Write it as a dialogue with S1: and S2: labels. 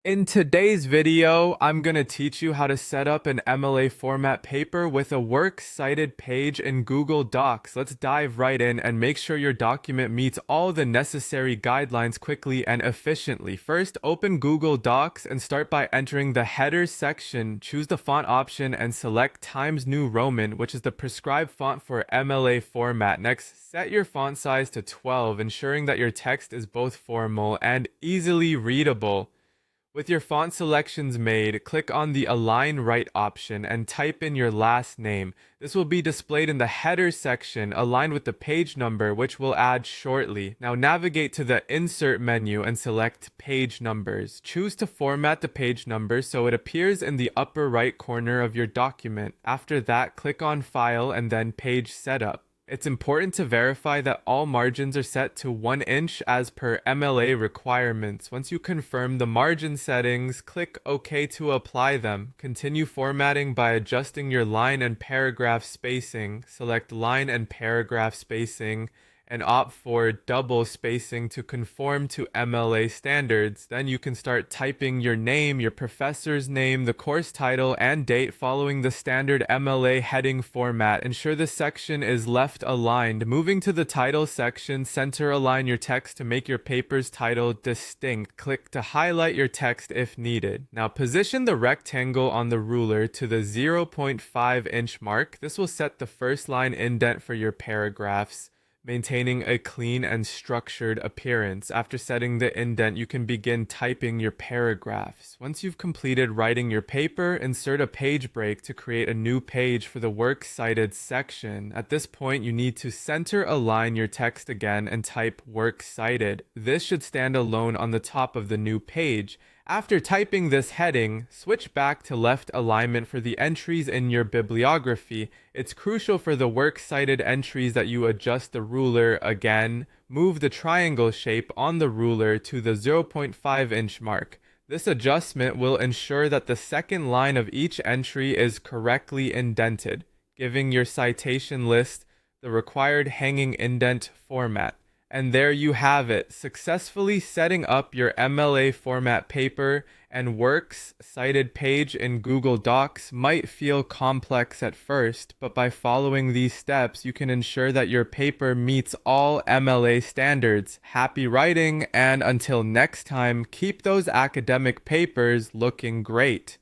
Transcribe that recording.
S1: In today's video, I'm going to teach you how to set up an MLA format paper with a works cited page in Google Docs. Let's dive right in and make sure your document meets all the necessary guidelines quickly and efficiently. First, open Google Docs and start by entering the headers section. Choose the font option and select Times New Roman, which is the prescribed font for MLA format. Next, set your font size to 12, ensuring that your text is both formal and easily readable. With your font selections made, click on the Align Right option and type in your last name. This will be displayed in the header section aligned with the page number, which we'll add shortly. Now navigate to the Insert menu and select Page Numbers. Choose to format the page number so it appears in the upper right corner of your document. After that, click on File and then Page Setup. It's important to verify that all margins are set to 1 inch as per MLA requirements. Once you confirm the margin settings, click OK to apply them. Continue formatting by adjusting your line and paragraph spacing. Select line and paragraph spacing and opt for double spacing to conform to MLA standards. Then you can start typing your name, your professor's name, the course title, and date following the standard MLA heading format. Ensure the section is left aligned. Moving to the title section, center align your text to make your paper's title distinct. Click to highlight your text if needed. Now position the rectangle on the ruler to the 0.5 inch mark. This will set the first line indent for your paragraphs, maintaining a clean and structured appearance. After setting the indent, you can begin typing your paragraphs. Once you've completed writing your paper, insert a page break to create a new page for the Works Cited section. At this point, you need to center align your text again and type Works Cited. This should stand alone on the top of the new page. After typing this heading, switch back to left alignment for the entries in your bibliography. It's crucial for the works cited entries that you adjust the ruler again. Move the triangle shape on the ruler to the 0.5 inch mark. This adjustment will ensure that the second line of each entry is correctly indented, giving your citation list the required hanging indent format. And there you have it, successfully setting up your MLA format paper and works cited page in Google Docs might feel complex at first, but by following these steps, you can ensure that your paper meets all MLA standards. Happy writing, and until next time, keep those academic papers looking great.